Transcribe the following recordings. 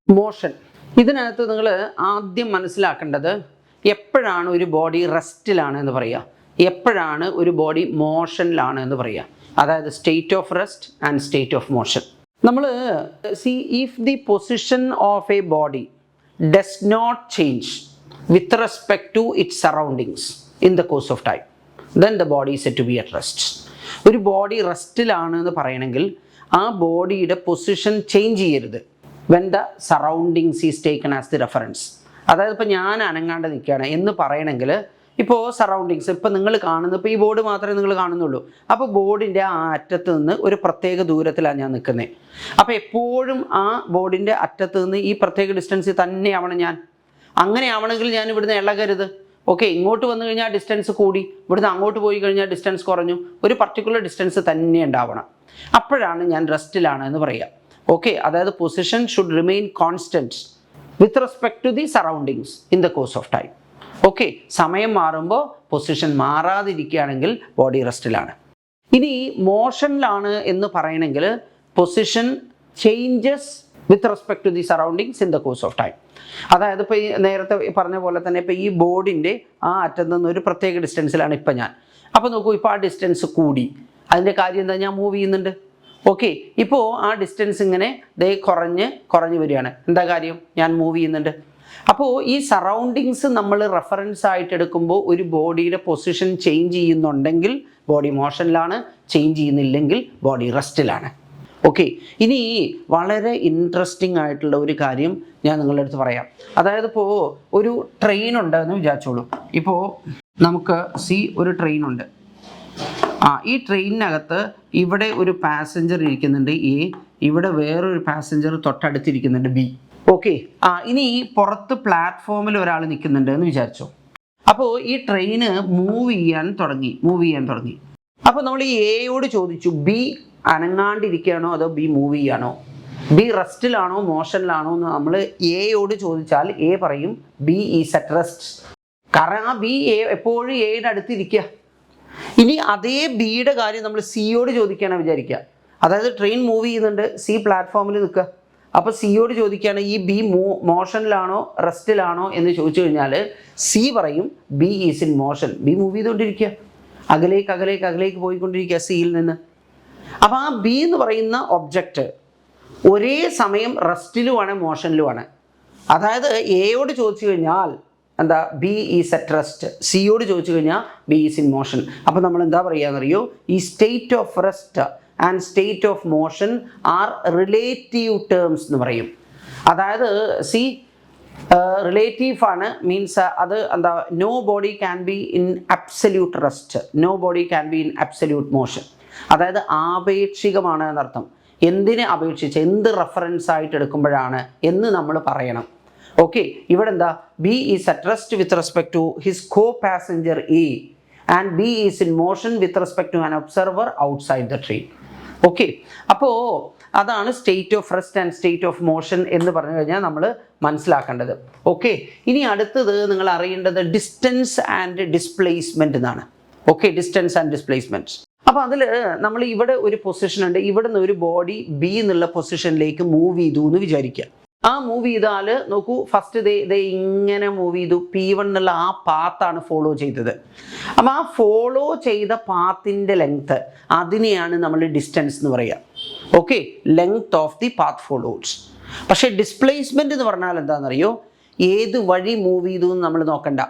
Motion. ഇതിനകത്ത് നിങ്ങൾ ആദ്യം മനസ്സിലാക്കേണ്ടത് എപ്പോഴാണ് ഒരു ബോഡി റെസ്റ്റിലാണ് എന്ന് പറയുക, എപ്പോഴാണ് ഒരു ബോഡി മോഷനിലാണ് എന്ന് പറയുക. അതായത് state of rest and state of motion. നമ്മൾ if the position of a body does not change with respect to its surroundings in the course of time, then the body is said to be at rest. ഒരു body റെസ്റ്റിലാണ് എന്ന് പറയണമെങ്കിൽ ആ ബോഡിയുടെ position change ചെയ്യരുത് when the surroundings is taken as the reference. അതായത് ഇപ്പോൾ ഞാൻ അനങ്ങാണ്ട് നിൽക്കുകയാണ് എന്ന് പറയണമെങ്കിൽ ഇപ്പോൾ സറൗണ്ടിങ്സ്, ഇപ്പോൾ നിങ്ങൾ കാണുന്നത്, ഇപ്പോൾ ഈ ബോർഡ് മാത്രമേ നിങ്ങൾ കാണുന്നുള്ളൂ. അപ്പോൾ ബോർഡിൻ്റെ ആ അറ്റത്ത് നിന്ന് ഒരു പ്രത്യേക ദൂരത്തിലാണ് ഞാൻ നിൽക്കുന്നത്. അപ്പോൾ എപ്പോഴും ആ ബോർഡിൻ്റെ അറ്റത്ത് നിന്ന് ഈ പ്രത്യേക ഡിസ്റ്റൻസിൽ തന്നെയാവണം ഞാൻ. അങ്ങനെ ആവണമെങ്കിൽ ഞാൻ ഇവിടുന്ന് ഇളകരുത്. ഓക്കെ, ഇങ്ങോട്ട് വന്നു കഴിഞ്ഞാൽ ഡിസ്റ്റൻസ് കൂടി, ഇവിടുന്ന് അങ്ങോട്ട് പോയി കഴിഞ്ഞാൽ ഡിസ്റ്റൻസ് കുറഞ്ഞു, ഒരു പർട്ടിക്കുലർ ഡിസ്റ്റൻസ് തന്നെ ഉണ്ടാവണം. അപ്പോഴാണ് ഞാൻ റെസ്റ്റിലാണ് എന്ന് പറയുക. ഓക്കെ, അതായത് position should remain constant with respect to the surroundings in the course of time. Okay, സമയം മാറുമ്പോൾ പൊസിഷൻ മാറാതിരിക്കുകയാണെങ്കിൽ ബോഡി റെസ്റ്റിലാണ്. ഇനി മോഷനിലാണ് എന്ന് പറയണമെങ്കിൽ position changes with respect to the surroundings in the course of time. അതായത് ഇപ്പോൾ ഈ നേരത്തെ പറഞ്ഞ പോലെ തന്നെ ഇപ്പോൾ ഈ ബോർഡിൻ്റെ ആ അറ്റത്ത് നിന്ന് ഒരു പ്രത്യേക ഡിസ്റ്റൻസിലാണ് ഇപ്പം ഞാൻ. അപ്പോൾ നോക്കൂ, ഇപ്പോൾ ആ ഡിസ്റ്റൻസ് കൂടി. അതിൻ്റെ കാര്യം എന്താ, ഞാൻ മൂവ് ചെയ്യുന്നുണ്ട്. ഓക്കെ, ഇപ്പോൾ ആ ഡിസ്റ്റൻസ് ഇങ്ങനെ കുറഞ്ഞ് വരികയാണ്. എന്താ കാര്യം, ഞാൻ മൂവ് ചെയ്യുന്നുണ്ട്. അപ്പോൾ ഈ സറൗണ്ടിങ്സ് നമ്മൾ റെഫറൻസ് ആയിട്ട് എടുക്കുമ്പോൾ ഒരു ബോഡിയുടെ പൊസിഷൻ ചേഞ്ച് ചെയ്യുന്നുണ്ടെങ്കിൽ ബോഡി മോഷനിലാണ്, ചേഞ്ച് ചെയ്യുന്നില്ലെങ്കിൽ ബോഡി റെസ്റ്റിലാണ്. ഓക്കെ, ഇനി വളരെ ഇൻട്രസ്റ്റിംഗ് ആയിട്ടുള്ള ഒരു കാര്യം ഞാൻ നിങ്ങളുടെ അടുത്ത് പറയാം. അതായത് ഇപ്പോൾ ഒരു ട്രെയിൻ ഉണ്ട് എന്ന് വിചാരിച്ചോളൂ. ഇപ്പോൾ നമുക്ക് ഒരു ട്രെയിനുണ്ട്. ഈ ട്രെയിനിനകത്ത് ഇവിടെ ഒരു പാസഞ്ചർ ഇരിക്കുന്നുണ്ട് എ, ഇവിടെ വേറൊരു പാസഞ്ചർ തൊട്ടടുത്തിരിക്കുന്നുണ്ട് ബി. ഓക്കെ, ഇനി പുറത്ത് പ്ലാറ്റ്ഫോമിൽ ഒരാൾ നിൽക്കുന്നുണ്ട് എന്ന് വിചാരിച്ചോ. അപ്പോൾ ഈ ട്രെയിന് മൂവ് ചെയ്യാൻ തുടങ്ങി. അപ്പോൾ നമ്മൾ ഈ എയോട് ചോദിച്ചു, ബി അനങ്ങാണ്ടിരിക്കുകയാണോ അതോ ബി മൂവ് ചെയ്യാണോ, ബി റെസ്റ്റിലാണോ മോഷനിലാണോ എന്ന് നമ്മൾ എയോട് ചോദിച്ചാൽ എ പറയും ബി ഈസ് അറ്റ് റെസ്റ്റ്. കാരണം ആ ബി എപ്പോഴും എയുടെ അടുത്തിരിക്കുക. ഇനി അതേ ബിയുടെ കാര്യം നമ്മൾ സിയോട് ചോദിക്കുകയാണ് വിചാരിക്കുക. അതായത് ട്രെയിൻ മൂവ് ചെയ്യുന്നുണ്ട്, സി പ്ലാറ്റ്ഫോമിൽ നിൽക്കുക. അപ്പോൾ സിയോട് ചോദിക്കുകയാണ് ഈ ബി മോഷനിലാണോ റെസ്റ്റിലാണോ എന്ന് ചോദിച്ചു കഴിഞ്ഞാൽ സി പറയും B is in motion. B move ചെയ്തുകൊണ്ടിരിക്കുക, അകലേക്ക് പോയിക്കൊണ്ടിരിക്കുക സിയിൽ നിന്ന്. അപ്പോൾ ആ ബി എന്ന് പറയുന്ന ഒബ്ജക്റ്റ് ഒരേ സമയം റെസ്റ്റിലുമാണ് മോഷനിലുമാണ്. അതായത് എയോട് ചോദിച്ചു കഴിഞ്ഞാൽ എന്താ, ബി ഈസ് അറ്റ് റെസ്റ്റ്. സിയോട് ചോദിച്ചു കഴിഞ്ഞാൽ ബി ഈസ് ഇൻ മോഷൻ. അപ്പോൾ നമ്മൾ എന്താ പറയുകയെന്നറിയോ, ഈ state of rest and state of motion are relative terms എന്ന് പറയും. അതായത് റിലേറ്റീവ് ആണ്, മീൻസ് അത് എന്താ, no body can be in absolute rest, no body can be in absolute motion. അതായത് ആപേക്ഷികമാണ് എന്നർത്ഥം. എന്തിനെ അപേക്ഷിച്ച്, എന്ത് റെഫറൻസ് ആയിട്ട് എടുക്കുമ്പോഴാണ് എന്ന് നമ്മൾ പറയണം. ഓക്കെ, ഇവിടെ എന്താ, B is at rest with respect to his co passenger A and B is in motion with respect to an observer outside the train. Okay, അപ്പോൾ അതാണ് state of rest and state of motion എന്ന് പറഞ്ഞു കഴിഞ്ഞാൽ നമ്മൾ മനസ്സിലാക്കേണ്ടത്. Okay, ഇനി അടുത്തത് നിങ്ങൾ അറിയേണ്ടത് ഡിസ്റ്റൻസ് ആൻഡ് ഡിസ്പ്ലേസ്മെൻറ്റ് എന്നാണ്. Okay, distance and displacement. അപ്പോൾ അതിൽ നമ്മൾ ഇവിടെ ഒരു പൊസിഷൻ ഉണ്ട്, ഇവിടെ നിന്ന് ഒരു ബോഡി ബി എന്നുള്ള പൊസിഷനിലേക്ക് മൂവ് ചെയ്തു എന്ന് വിചാരിക്കുക. ആ മൂവ് ചെയ്താൽ നോക്കൂ, ഫസ്റ്റ് ദേ ഇങ്ങനെ മൂവ് ചെയ്തു, P1 എന്നുള്ള ആ പാത്താണ് ഫോളോ ചെയ്തത്. അപ്പം ആ ഫോളോ ചെയ്ത പാത്തിൻ്റെ ലെങ്ത്ത്, അതിനെയാണ് നമ്മൾ ഡിസ്റ്റൻസ് എന്ന് പറയുക. Okay, length of the path followed. പക്ഷേ ഡിസ്പ്ലേസ്മെൻറ്റ് എന്ന് പറഞ്ഞാൽ എന്താണെന്നറിയോ, ഏത് വഴി മൂവ് ചെയ്തു എന്ന് നമ്മൾ നോക്കണ്ട.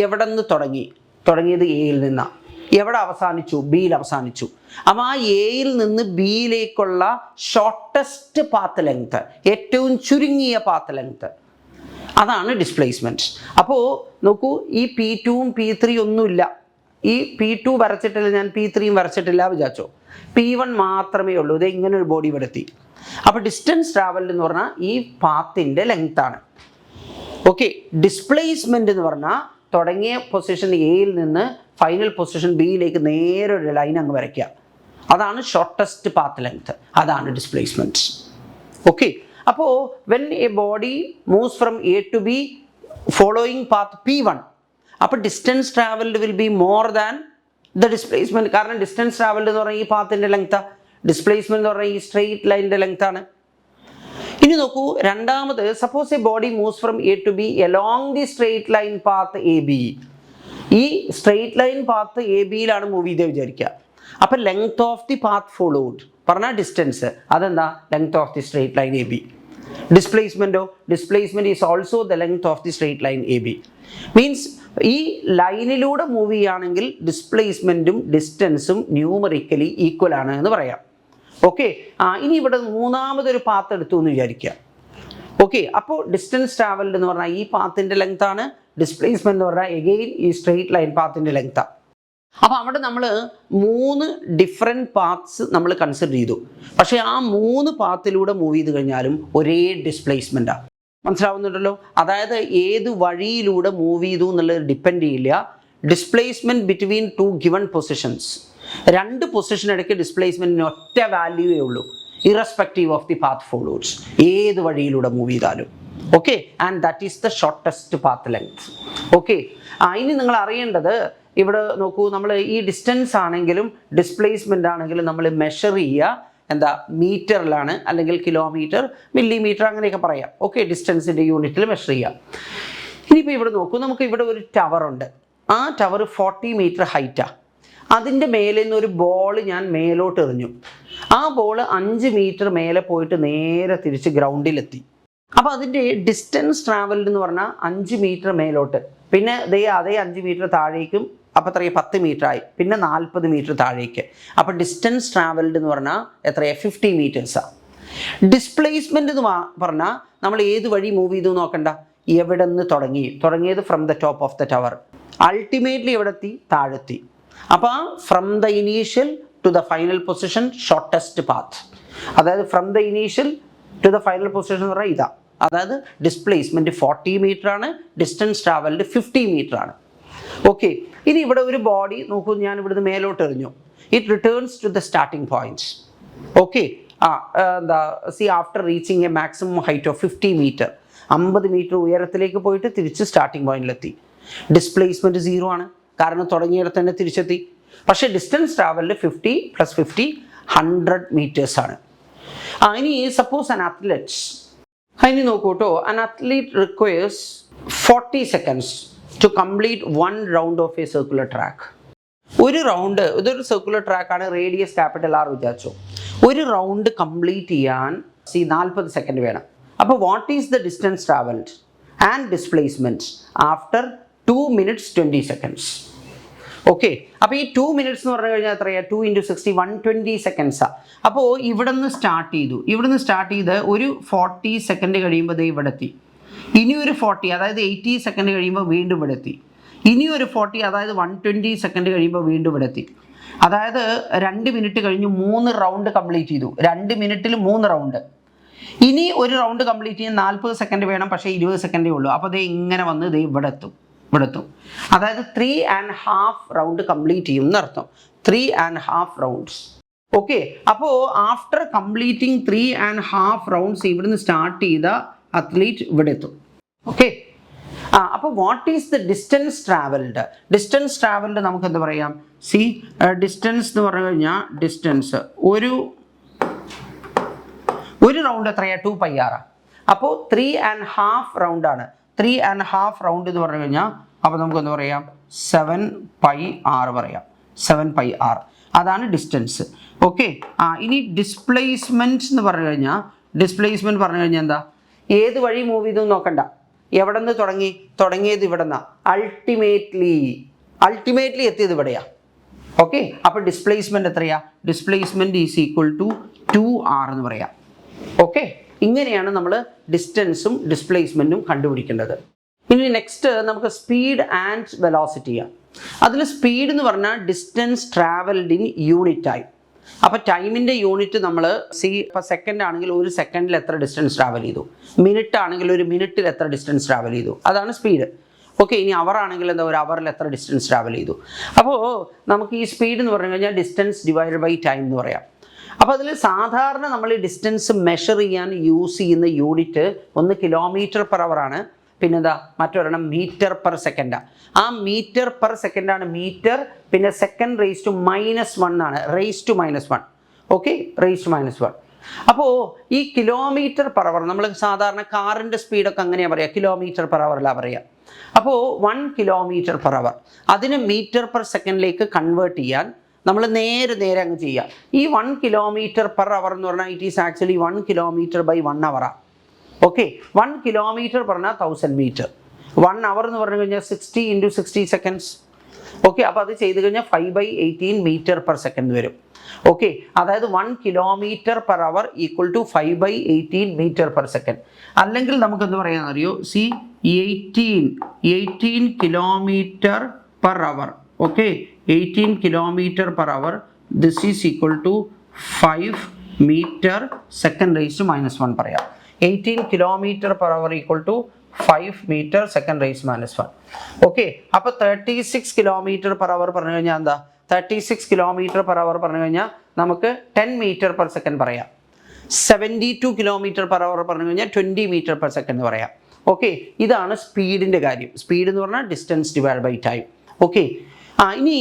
എവിടെ നിന്ന് തുടങ്ങിയത് എയിൽ നിന്നാണ്, എവിടെ അവസാനിച്ചു, ബിയിൽ അവസാനിച്ചു. അപ്പം ആ എയിൽ നിന്ന് ബിയിലേക്കുള്ള ഷോർട്ടസ്റ്റ് പാത്ത് ലെങ്ത്ത്, ഏറ്റവും ചുരുങ്ങിയ പാത്ത് ലെങ്ത്ത്, അതാണ് ഡിസ്പ്ലേസ്മെൻറ്റ്. അപ്പോൾ നോക്കൂ, ഈ P2ഉം P3 ഒന്നുമില്ല. ഈ P2 വരച്ചിട്ടില്ല, ഞാൻ P3യും വരച്ചിട്ടില്ല വിചാരിച്ചോ. P1 മാത്രമേ ഉള്ളൂ. ഇത് ഇങ്ങനെ ഒരു ബോഡി എടുത്തി. അപ്പോൾ ഡിസ്റ്റൻസ് ട്രാവൽഡ് എന്ന് പറഞ്ഞാൽ ഈ പാത്തിൻ്റെ ലെങ്ത്താണ്. ഓക്കെ, ഡിസ്പ്ലേസ്മെൻറ്റ് എന്ന് പറഞ്ഞാൽ തുടങ്ങിയ പൊസിഷൻ എയിൽ നിന്ന് ഫൈനൽ പൊസിഷൻ ബിയിലേക്ക് നേരെ ഒരു ലൈൻ അങ്ങ് വരയ്ക്കുക. അതാണ് ഷോർട്ടസ്റ്റ് പാത്ത് ലെങ്ത്, അതാണ് ഡിസ്പ്ലേസ്മെൻറ്റ്. ഓക്കെ, അപ്പോൾ when a body moves from A to B following path P1, അപ്പോൾ distance travelled will be more than the displacement. കാരണം ഡിസ്റ്റൻസ് ട്രാവൽഡ് എന്ന് പറഞ്ഞാൽ ഈ പാത്തിൻ്റെ ലെങ്ത്താണ്, ഡിസ്പ്ലേസ്മെൻറ്റ് എന്ന് പറഞ്ഞാൽ ഈ സ്ട്രെയിറ്റ് ലൈനിൻ്റെ ലെങ്ത്താണ്. ഇനി നോക്കൂ, രണ്ടാമത്, suppose a body moves from A to B along the straight line path A B. ഈ സ്ട്രെയിറ്റ് ലൈൻ പാത്ത് എ ബിയിലാണ് മൂവ് ചെയ്തത് വിചാരിക്കുക. അപ്പം length of the path followed പറഞ്ഞാൽ ഡിസ്റ്റൻസ്, അതെന്താ length of the straight line A B. ഡിസ്പ്ലേസ്മെൻറ്റോ, displacement is also the length of the straight line A B. Means ഈ ലൈനിലൂടെ മൂവ് ചെയ്യുകയാണെങ്കിൽ ഡിസ്പ്ലേസ്മെൻറ്റും ഡിസ്റ്റൻസും ന്യൂമറിക്കലി ഈക്വൽ ആണ് എന്ന് പറയാം. ഓക്കെ, ഇനി ഇവിടെ മൂന്നാമതൊരു പാത്ത് എടുത്തു എന്ന് വിചാരിക്കുക. ഓക്കെ, അപ്പോൾ ഡിസ്റ്റൻസ് ട്രാവൽഡ് എന്ന് പറഞ്ഞാൽ ഈ പാത്തിൻ്റെ ലെങ്ത് ആണ്, ഡിസ്പ്ലേസ്മെൻറ്റ് എന്ന് പറഞ്ഞാൽ എഗെയിൻ ഈ സ്ട്രെയിറ്റ് ലൈൻ പാത്തിൻ്റെ ലെങ്താണ്. അപ്പോൾ അവിടെ നമ്മൾ 3 ഡിഫറെൻറ്റ് പാത്ത്സ് നമ്മൾ കൺസിഡർ ചെയ്തു. പക്ഷേ ആ 3 പാത്തിലൂടെ മൂവ് ചെയ്ത് കഴിഞ്ഞാലും ഒരേ ഡിസ്പ്ലേസ്മെൻറ്റാണ്. മനസ്സിലാവുന്നുണ്ടല്ലോ? അതായത് ഏത് വഴിയിലൂടെ മൂവ് ചെയ്തു എന്നുള്ളത് ഡിപ്പെൻഡ് ചെയ്യില്ല. Displacement between 2 given positions, 2 position ഇടയ്ക്ക് ഡിസ്പ്ലേസ്മെൻറ്റിന് ഒറ്റ വാല്യൂവേ ഉള്ളൂ, irrespective of the path followers, ഏത് വഴിയിലൂടെ മൂവ് ചെയ്താലും. Okay, and that is the shortest path length. Okay, ഇനി നിങ്ങൾ അറിയേണ്ടത്, ഇവിടെ നോക്കൂ, നമ്മൾ ഈ ഡിസ്റ്റൻസ് ആണെങ്കിലും ഡിസ്പ്ലേസ്മെൻ്റ് ആണെങ്കിലും നമ്മൾ മെഷർ ചെയ്യുക എന്താ, മീറ്ററിലാണ്, അല്ലെങ്കിൽ കിലോമീറ്റർ, മില്ലിമീറ്റർ, അങ്ങനെയൊക്കെ പറയാം. ഓക്കെ, ഡിസ്റ്റൻസിൻ്റെ യൂണിറ്റിൽ മെഷർ ചെയ്യാം. ഇനിയിപ്പോൾ ഇവിടെ നോക്കൂ, നമുക്ക് ഇവിടെ ഒരു ടവറുണ്ട്. ആ ടവർ 40 മീറ്റർ ഹൈറ്റാണ്. അതിൻ്റെ മേലെ നിന്ന് ഒരു ബോൾ ഞാൻ മേലോട്ട് എറിഞ്ഞു. ആ ബോൾ 5 മീറ്റർ മേലെ പോയിട്ട് നേരെ തിരിച്ച് ഗ്രൗണ്ടിലെത്തി. അപ്പോൾ അതിൻ്റെ ഡിസ്റ്റൻസ് ട്രാവൽഡ് എന്ന് പറഞ്ഞാൽ 5 മീറ്റർ മേലോട്ട്, പിന്നെ അതേ 5 മീറ്റർ താഴേക്കും, അപ്പോൾ എത്രയാണ് 10 മീറ്റർ ആയി, പിന്നെ 40 മീറ്റർ താഴേക്ക്. അപ്പോൾ ഡിസ്റ്റൻസ് ട്രാവൽഡ് എന്ന് പറഞ്ഞാൽ എത്രയാണ് 50 മീറ്റേഴ്സാണ്. ഡിസ്പ്ലേസ്മെൻറ്റ് എന്ന് പറഞ്ഞാൽ നമ്മൾ ഏത് വഴി മൂവ് ചെയ്തു നോക്കണ്ട, എവിടെ നിന്ന് തുടങ്ങിയത് from the top of the tower, ultimately എവിടെ എത്തി, താഴെത്തി. അപ്പോൾ from the initial to the final position shortest path, അതായത് from the initial to the final position എന്ന് പറഞ്ഞാൽ ഇതാ. അതായത് ഡിസ്പ്ലേസ്മെൻറ്റ് 40 മീറ്റർ ആണ്, ഡിസ്റ്റൻസ് ട്രാവൽഡ് 50 മീറ്റർ ആണ്. ഓക്കെ, ഇനി ഇവിടെ ഒരു ബോഡി നോക്കൂ, ഞാൻ ഇവിടുന്ന് മേലോട്ട് എറിഞ്ഞു. It returns to the starting points. Okay, എന്താ, see after reaching a maximum height of 50 metre, 50 metre ഉയരത്തിലേക്ക് പോയിട്ട് തിരിച്ച് സ്റ്റാർട്ടിംഗ് പോയിന്റിലെത്തി. ഡിസ്പ്ലേസ്മെൻറ്റ് 0 ആണ്, കാരണം തുടങ്ങിയിടത്ത് തന്നെ തിരിച്ചെത്തി. പക്ഷേ ഡിസ്റ്റൻസ് ട്രാവലിൽ 50 + 50 100 മീറ്റേഴ്സാണ്. ഇനി സപ്പോസ് ആൻ അത്ലറ്റ്സ്, ഇനി നോക്കൂ കേട്ടോ, an athlete requires 40 seconds to complete 1 round of a circular track. ഒരു റൗണ്ട്, ഇതൊരു സർക്കുലർ ട്രാക്കാണ്, റേഡിയസ് R വിചാരിച്ചോ. ഒരു റൗണ്ട് കംപ്ലീറ്റ് ചെയ്യാൻ 40 സെക്കൻഡ് വേണം. അപ്പോൾ what is the distance travelled and displacement after 2 minutes 20 seconds? Okay, അപ്പോൾ ഈ 2 minutes എന്ന് പറഞ്ഞു കഴിഞ്ഞാൽ എത്രയാണ്, 2 × 60 120 seconds. അപ്പോൾ ഇവിടെ നിന്ന് സ്റ്റാർട്ട് ചെയ്ത് ഒരു 40 സെക്കൻഡ് കഴിയുമ്പോൾ ദേ ഇവിടെ എത്തി. ഇനി ഒരു 40, അതായത് 80 സെക്കൻഡ് കഴിയുമ്പോൾ വീണ്ടും ഇവിടെ എത്തി. ഇനി ഒരു 40, അതായത് 120 സെക്കൻഡ് കഴിയുമ്പോൾ വീണ്ടും ഇവിടെ എത്തി. അതായത് 2 മിനിറ്റ് കഴിഞ്ഞ് 3 റൗണ്ട് കംപ്ലീറ്റ് ചെയ്തു. 2 മിനിറ്റിൽ 3 റൗണ്ട്. ഇനി ഒരു റൗണ്ട് കംപ്ലീറ്റ് ചെയ്യാൻ 40 സെക്കൻഡ് വേണം, പക്ഷേ 20 സെക്കൻഡേ ഉള്ളൂ. അപ്പോൾ ദേ ഇങ്ങനെ വന്ന് ദേ ഇവിടെ എത്തും. അതായത് 3.5 റൗണ്ട് കംപ്ലീറ്റ് ചെയ്യും എന്നർത്ഥം. 3.5 റൗണ്ട്സ്. ഓക്കെ, അപ്പോൾ ആഫ്റ്റർ കംപ്ലീറ്റിംഗ് 3.5 റൗണ്ട്സ് ഇവിടുന്ന് സ്റ്റാർട്ട് ചെയ്ത അത്ലീറ്റ് ഇവിടെ എത്തും. ഓക്കെ, അപ്പോൾ what is the distance travelled? Distance travelled നമുക്ക് എന്താ പറയാം, ഡിസ്റ്റൻസ് എന്ന് പറഞ്ഞു കഴിഞ്ഞാൽ ഡിസ്റ്റൻസ് ഒരു റൗണ്ട് എത്രയാണ്, 2πr. അപ്പോൾ 3.5 റൗണ്ടാണ്. 3.5 റൗണ്ട് എന്ന് പറഞ്ഞു കഴിഞ്ഞാൽ അപ്പോൾ നമുക്ക് എന്താ പറയാം, 7πr പറയാം. 7πr അതാണ് ഡിസ്റ്റൻസ്. ഓക്കെ, ഇനി ഡിസ്പ്ലേസ്മെൻറ്റ് എന്ന് പറഞ്ഞു കഴിഞ്ഞാൽ എന്താ, ഏത് വഴി മൂവ് ചെയ്തു നോക്കണ്ട, എവിടെ നിന്ന് തുടങ്ങിയത് ഇവിടെ നിന്നാണ്, അൾട്ടിമേറ്റ്ലി എത്തിയത് ഇവിടെയാണ്. ഓക്കെ, അപ്പോൾ ഡിസ്പ്ലേസ്മെൻറ്റ് എത്രയാണ്, displacement is equal to 2r എന്ന് പറയാം. ഓക്കെ, ഇങ്ങനെയാണ് നമ്മൾ ഡിസ്റ്റൻസും ഡിസ്പ്ലേസ്മെൻറ്റും കണ്ടുപിടിക്കേണ്ടത്. ഇനി നെക്സ്റ്റ് നമുക്ക് സ്പീഡ് ആൻഡ് വെലോസിറ്റിയാണ്. അതിൽ സ്പീഡ് എന്ന് പറഞ്ഞാൽ distance travelled in unit time. അപ്പോൾ ടൈമിൻ്റെ യൂണിറ്റ് നമ്മൾ ഇപ്പോൾ സെക്കൻഡ് ആണെങ്കിൽ ഒരു സെക്കൻഡിൽ എത്ര ഡിസ്റ്റൻസ് ട്രാവൽ ചെയ്തു, മിനിറ്റ് ആണെങ്കിൽ ഒരു മിനിറ്റിൽ എത്ര ഡിസ്റ്റൻസ് ട്രാവൽ ചെയ്തു, അതാണ് സ്പീഡ്. ഓക്കെ, ഇനി അവർ ആണെങ്കിൽ എന്താ, ഒരു അവറിൽ എത്ര ഡിസ്റ്റൻസ് ട്രാവൽ ചെയ്തു. അപ്പോൾ നമുക്ക് ഈ സ്പീഡ് എന്ന് പറഞ്ഞു കഴിഞ്ഞാൽ ഡിസ്റ്റൻസ് ഡിവൈഡഡ് ബൈ ടൈം എന്ന് പറയാം. അപ്പോൾ അതിൽ സാധാരണ നമ്മൾ ഈ ഡിസ്റ്റൻസ് മെഷർ ചെയ്യാൻ യൂസ് ചെയ്യുന്ന യൂണിറ്റ് ഒന്ന് km/h ആണ്, പിന്നെന്താ മറ്റൊരെണ്ണം m/s. ആ m/s ആണ് മീറ്റർ, പിന്നെ സെക്കൻഡ് റേസ് ടു -1 ആണ്, raise to -1. Okay, raise to -1. അപ്പോൾ ഈ കിലോമീറ്റർ പെർ അവർ നമ്മൾ സാധാരണ കാറിൻ്റെ സ്പീഡൊക്കെ അങ്ങനെയാണ് പറയുക, കിലോമീറ്റർ പെർ അവറിലാണ് പറയുക. അപ്പോൾ 1 കിലോമീറ്റർ പെർ അവർ അതിന് മീറ്റർ പെർ സെക്കൻഡിലേക്ക് കൺവേർട്ട് ചെയ്യാൻ നമ്മൾ നേരെ അങ്ങ് ചെയ്യുക. ഈ 1 കിലോമീറ്റർ പെർ അവർ എന്ന് പറഞ്ഞാൽ it is actually 1 kilometre by 1 അവറാണ്. ഓക്കെ, 1 കിലോമീറ്റർ പറഞ്ഞാൽ 1000 മീറ്റർ. 1 അവർ എന്ന് പറഞ്ഞു കഴിഞ്ഞാൽ 60 × 60 സെക്കൻഡ്സ്. ഓക്കെ, അപ്പോൾ അത് ചെയ്ത് കഴിഞ്ഞാൽ 5/18 മീറ്റർ പെർ സെക്കൻഡ് വരും. ഓക്കെ, അതായത് 1 kilometre per hour equal to 5/18 metre per second. അല്ലെങ്കിൽ നമുക്ക് എന്ത് പറയാമെന്ന് അറിയോ? 18 kilometre per hour. Okay, 18 kilometre per hour, this is equal to 5 metre second raise to -1 പറയാം. 18 kilometre per hour equal to 5 metre second raise -1. Okay, അപ്പോൾ 36 kilometre per അവർ പറഞ്ഞു കഴിഞ്ഞാൽ എന്താ? 36 കിലോമീറ്റർ പെർ അവർ പറഞ്ഞു കഴിഞ്ഞാൽ നമുക്ക് 10 മീറ്റർ പെർ സെക്കൻഡ് പറയാം. 72 kilometre per അവർ പറഞ്ഞു കഴിഞ്ഞാൽ 20 മീറ്റർ പെർ സെക്കൻഡ് പറയാം. ഓക്കെ, ഇതാണ് സ്പീഡിൻ്റെ കാര്യം. സ്പീഡ് എന്ന് പറഞ്ഞാൽ distance divide by time. Okay, ഇനി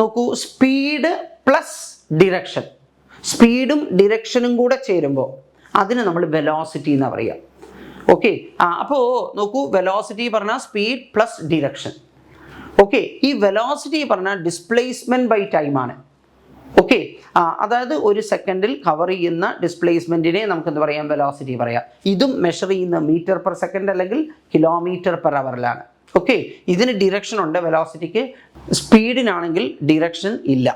നോക്കൂ, സ്പീഡ് പ്ലസ് ഡിറക്ഷൻ, സ്പീഡും ഡിറക്ഷനും കൂടെ ചേരുമ്പോൾ അതിന് നമ്മൾ വെലോസിറ്റി എന്നാണ് പറയുക. ഓക്കെ, അപ്പോൾ നോക്കൂ, വെലോസിറ്റി പറഞ്ഞാൽ സ്പീഡ് പ്ലസ് ഡിറക്ഷൻ. ഓക്കെ, ഈ വെലോസിറ്റി പറഞ്ഞാൽ ഡിസ്പ്ലേസ്മെൻറ്റ് ബൈ ടൈമാണ്. ഓക്കെ, അതായത് ഒരു സെക്കൻഡിൽ കവർ ചെയ്യുന്ന ഡിസ്പ്ലേസ്മെൻറ്റിനെ നമുക്ക് എന്ത് പറയാം? വെലോസിറ്റി പറയാം. ഇതും മെഷർ ചെയ്യുന്ന മീറ്റർ പെർ സെക്കൻഡ് അല്ലെങ്കിൽ കിലോമീറ്റർ പെർ അവറിലാണ്. ഓക്കെ, ഇതിന് ഡിറക്ഷൻ ഉണ്ട് വെലോസിറ്റിക്ക്, സ്പീഡിനാണെങ്കിൽ ഡിറക്ഷൻ ഇല്ല.